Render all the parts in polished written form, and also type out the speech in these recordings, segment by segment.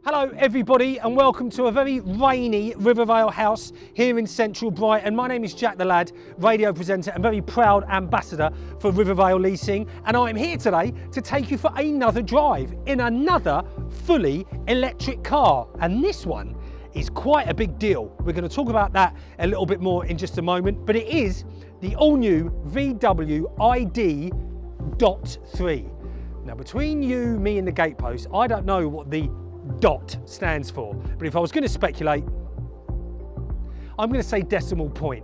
Hello everybody and welcome to a very rainy Rivervale house here in central Brighton. My name is Jack the Lad, radio presenter and very proud ambassador for Rivervale Leasing, and I'm here today to take you for another drive in another fully electric car, and this one is quite a big deal. We're going to talk about that a little bit more in just a moment, but it is the all-new VW ID.3. Now between you, me and the gatepost, I don't know what the dot stands for, but if I was going to speculate, I'm going to say decimal point.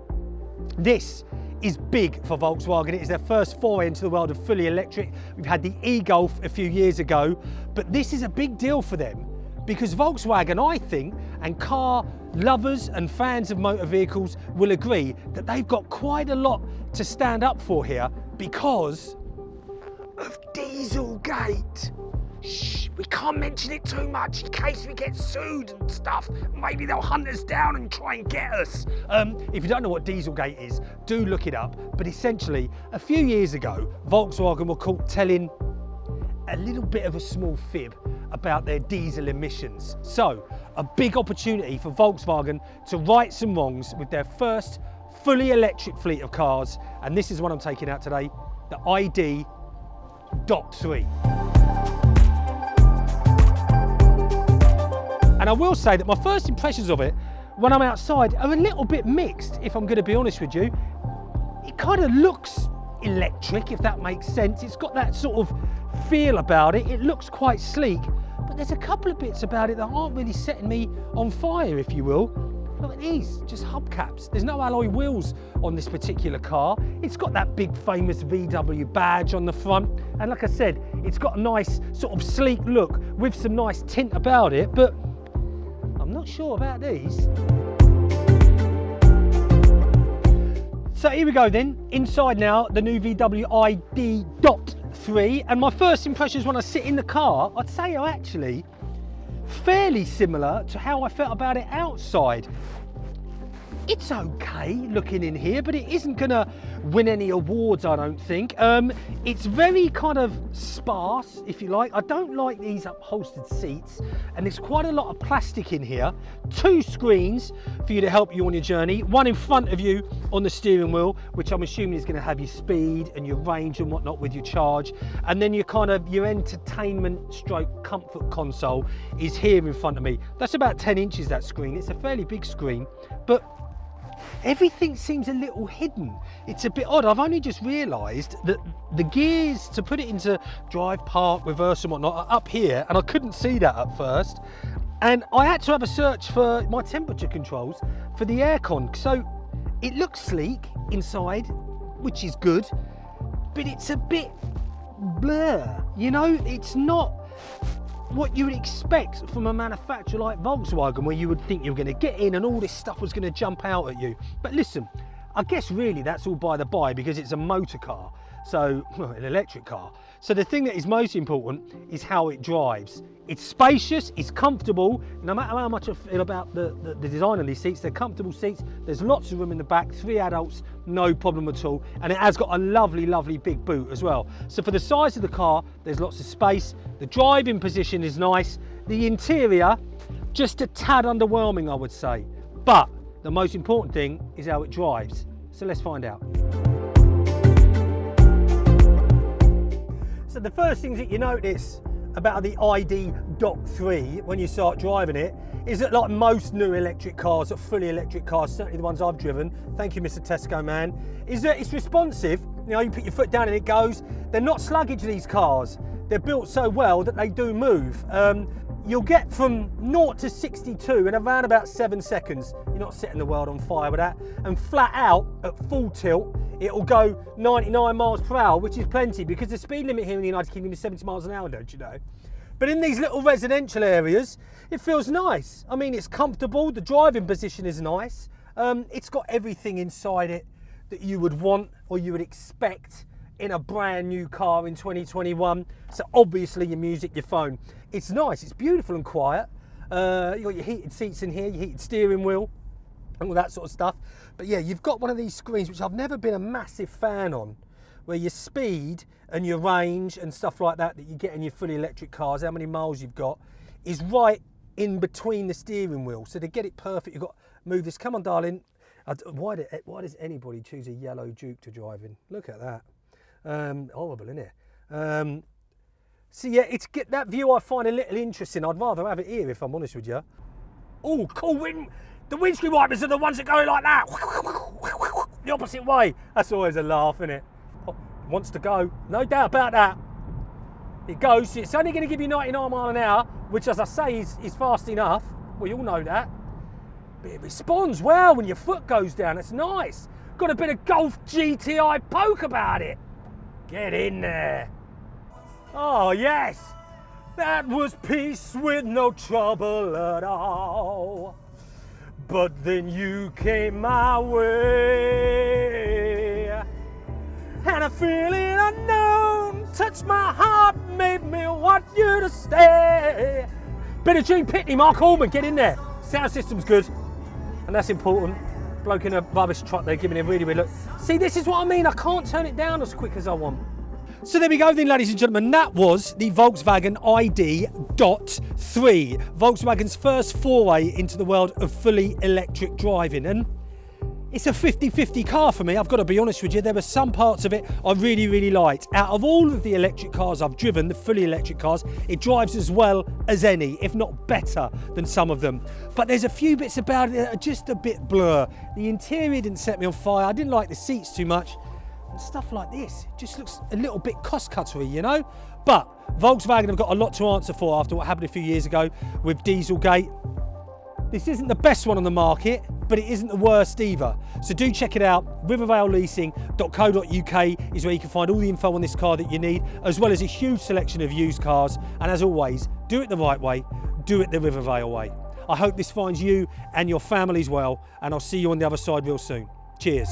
This is big for Volkswagen. It is their first foray into the world of fully electric. We've had the e-Golf a few years ago, but this is a big deal for them because Volkswagen, I think, and car lovers and fans of motor vehicles will agree that they've got quite a lot to stand up for here because of Dieselgate. Shh, we can't mention it too much in case we get sued and stuff. Maybe they'll hunt us down and try and get us. If you don't know what Dieselgate is, do look it up. But essentially, a few years ago, Volkswagen were caught telling a little bit of a small fib about their diesel emissions. So, a big opportunity for Volkswagen to right some wrongs with their first fully electric fleet of cars. And this is what I'm taking out today, the ID.3. And I will say that my first impressions of it when I'm outside are a little bit mixed, if I'm going to be honest with you. It kind of looks electric, if that makes sense. It's got that sort of feel about it. It looks quite sleek, but there's a couple of bits about it that aren't really setting me on fire, if you will. Look at these, just hubcaps. There's no alloy wheels on this particular car. It's got that big famous VW badge on the front. And like I said, it's got a nice sort of sleek look with some nice tint about it, but I'm not sure about these. So here we go then, inside now, the new VW ID.3, and my first impressions when I sit in the car, I'd say are actually fairly similar to how I felt about it outside. It's okay looking in here, but it isn't gonna win any awards, I don't think. It's very kind of sparse, if you like. I don't like these upholstered seats, and there's quite a lot of plastic in here. 2 screens for you to help you on your journey. One in front of you on the steering wheel, which I'm assuming is gonna have your speed and your range and whatnot with your charge. And then your entertainment stroke comfort console is here in front of me. That's about 10 inches, that screen. It's a fairly big screen, but everything seems a little hidden. It's a bit odd. I've only just realised that the gears to put it into drive, park, reverse and whatnot are up here, and I couldn't see that at first. And I had to have a search for my temperature controls for the aircon. So it looks sleek inside, which is good, but it's a bit blur. You know, it's not what you would expect from a manufacturer like Volkswagen, where you would think you were going to get in and all this stuff was going to jump out at you. But listen, I guess really that's all by the by because it's a motor car, so an electric car. So the thing that is most important is how it drives. It's spacious, it's comfortable. No matter how much I feel about the design of these seats, they're comfortable seats. There's lots of room in the back, 3 adults, no problem at all. And it has got a lovely, lovely big boot as well. So for the size of the car, there's lots of space. The driving position is nice. The interior, just a tad underwhelming, I would say. But the most important thing is how it drives. So let's find out. So the first things that you notice about the ID.3 when you start driving it is that, like most new electric cars, or fully electric cars, certainly the ones I've driven, thank you Mr. Tesco man, is that it's responsive. You know, you put your foot down and it goes. They're not sluggish, these cars. They're built so well that they do move. You'll get from 0 to 62 in around about 7 seconds. You're not setting the world on fire with that. And flat out, at full tilt, it'll go 99 miles per hour, which is plenty because the speed limit here in the United Kingdom is 70 miles an hour, don't you know? But in these little residential areas, it feels nice. I mean, it's comfortable, the driving position is nice. It's got everything inside it that you would want or you would expect in a brand new car in 2021. So obviously your music, your phone. It's nice, it's beautiful and quiet. You've got your heated seats in here, your heated steering wheel, and all that sort of stuff. But yeah, you've got one of these screens, which I've never been a massive fan on, where your speed and your range and stuff like that that you get in your fully electric cars, how many miles you've got, is right in between the steering wheel. So to get it perfect, you've got to move this. Come on, darling. Why does anybody choose a yellow Duke to drive in? Look at that. Horrible, isn't it? So yeah, it's get that view I find a little interesting. I'd rather have it here, if I'm honest with you. Oh, cool. The windscreen wipers are the ones that go like that. The opposite way. That's always a laugh, isn't it? Wants to go. No doubt about that. It goes. It's only going to give you 99 miles an hour, which, as I say, is fast enough. We all know that. But it responds well when your foot goes down. It's nice. Got a bit of Golf GTI poke about it. Get in there. Oh, yes. That was peace with no trouble at all. But then you came my way. And a feeling unknown touched my heart, made me want you to stay. Bit of Gene Pitney, Mark Allman, get in there. Sound system's good, and that's important. Bloke in a rubbish truck there giving it a really weird look. See, this is what I mean, I can't turn it down as quick as I want. So there we go then, ladies and gentlemen, that was the Volkswagen ID.3. Volkswagen's first foray into the world of fully electric driving. And it's a 50-50 car for me, I've got to be honest with you. There were some parts of it I really, really liked. Out of all of the electric cars I've driven, the fully electric cars, it drives as well as any, if not better than some of them. But there's a few bits about it that are just a bit blur. The interior didn't set me on fire. I didn't like the seats too much. And stuff like this just looks a little bit cost-cuttery, you know? But Volkswagen have got a lot to answer for after what happened a few years ago with Dieselgate. This isn't the best one on the market, but it isn't the worst either. So do check it out. rivervaleleasing.co.uk is where you can find all the info on this car that you need, as well as a huge selection of used cars. And as always, do it the right way, do it the Rivervale way. I hope this finds you and your families well, and I'll see you on the other side real soon. Cheers.